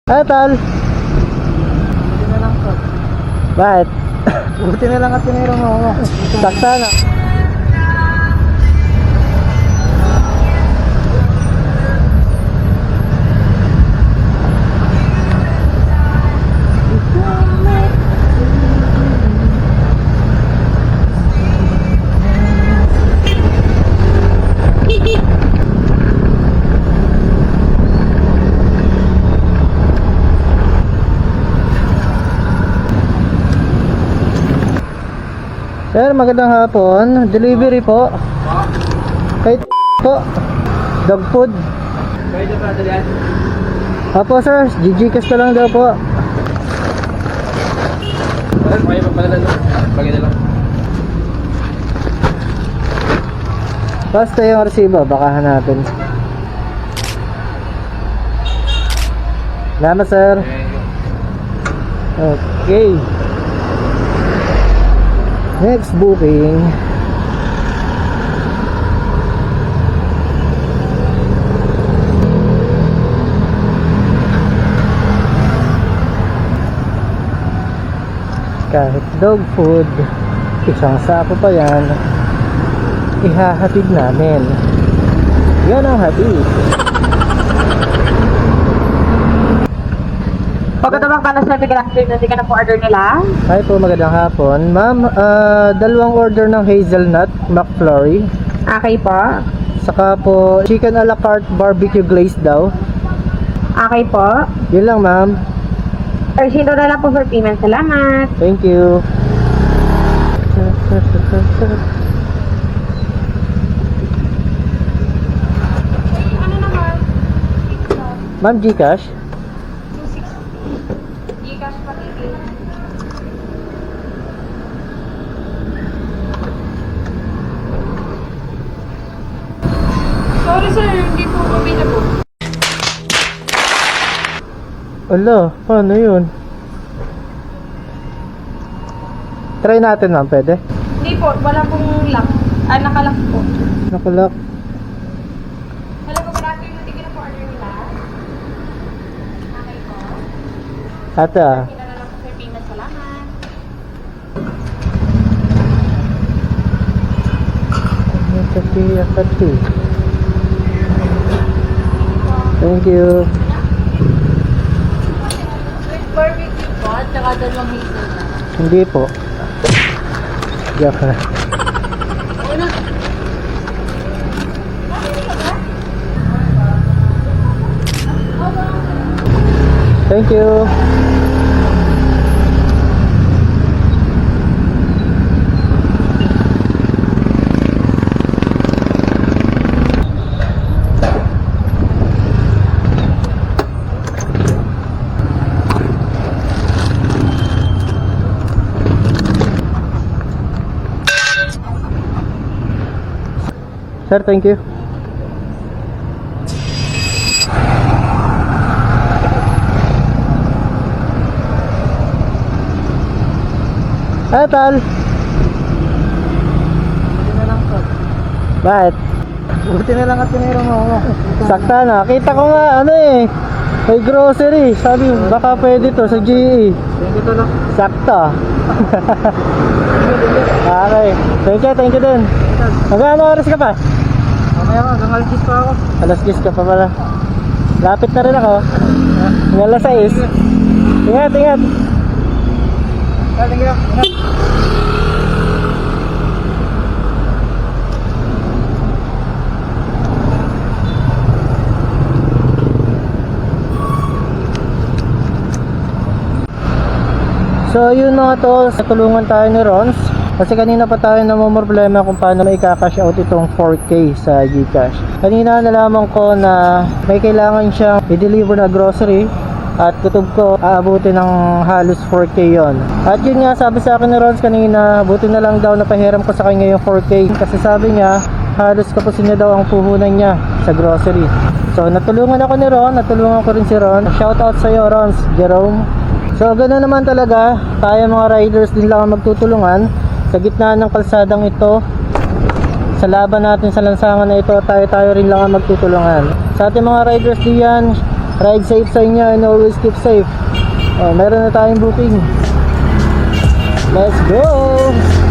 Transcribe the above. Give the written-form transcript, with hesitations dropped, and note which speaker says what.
Speaker 1: Tol.
Speaker 2: Buti na lang po.
Speaker 1: Bakit?
Speaker 2: Buti na lang at tiniro mo ako.
Speaker 1: Sakta na. Sir, magandang hapon. Delivery po. Kay po. Dog food.
Speaker 2: Kaya na pa, dalian.
Speaker 1: Apo sir, GGCash ko lang daw po.
Speaker 2: Kaya pa pala lang. Bagay na lang.
Speaker 1: Basta yung resibo, baka hanapin. Salamat sir. Okay. Next booking. Kahit dog food, isang sako pa yan, ihahatid namin. Yan ang hatid.
Speaker 3: Pagkatabang ka na sa hindi ka na po order nila.
Speaker 1: Hi po, magandang hapon. Ma'am, dalawang order ng hazelnut McFlurry.
Speaker 3: Okay po.
Speaker 1: Saka po, chicken a la carte barbecue glazed daw.
Speaker 3: Okay po.
Speaker 1: Yun lang ma'am.
Speaker 3: Resibo na lang po for payment. Salamat.
Speaker 1: Thank you.
Speaker 3: Ano naman?
Speaker 1: Ma'am, Gcash?
Speaker 3: Gcash pa Sorry sir, hindi po available.
Speaker 1: Ala, paano yun? Try natin ma'am, pwede?
Speaker 3: Hindi po, wala pong lock. Nakalock po.
Speaker 1: Nakulak.
Speaker 3: Hello po, good afternoon. Hindi ka na po order nila. Okay po.
Speaker 1: Ate ah.
Speaker 3: Resibo na lang po for payment. Salamat.
Speaker 1: Thank you.
Speaker 3: With barbecue po, at saka dalawang hazelnut.
Speaker 1: Hindi po. Joke na. Thank you. Sir, thank you. Tol.
Speaker 2: Buti na lang po.
Speaker 1: Bakit?
Speaker 2: Buti na lang at tiniro mo ako.
Speaker 1: Sakta na. Kita ko nga, ano eh. May grocery. Sabi, baka pwede to sa GE.
Speaker 2: Thank you to lang.
Speaker 1: Sakto. Okay. Thank you din. Hanggang ano oras ka pa?
Speaker 2: Mamaya ka, hanggang alas 10 pa ako.
Speaker 1: Alas 10 ka pa pala. Lapit na rin ako. Hanggang alas 6. Ingat, ingat.
Speaker 2: Thank you.
Speaker 1: So yun mga tol, natulungan tayo ni Rons. Kasi kanina pa tayo namumroblema kung paano may cash out itong 4K sa Gcash. Kanina nalaman ko na may kailangan siyang i-deliver na grocery at kutob ko aabutin ng halos 4K yon. At yun nga, sabi sa akin ni Rons kanina, buti na lang daw napahiram ko sa kanya yung 4K kasi sabi niya halos kapusin niya daw ang puhunan niya sa grocery. So natulungan ako ni Ron, natulungan ko rin si Ron. Shout out sa iyo Rons, Jerome. So ganoon naman talaga, tayo mga riders din lang ang magtutulungan sa gitna ng kalsadang ito. Sa laban natin sa lansangan na ito, tayo rin lang ang magtutulungan. Sa ating mga riders diyan, Ride safe sa inyo and always keep safe. Oh, meron na tayong booking. Let's go!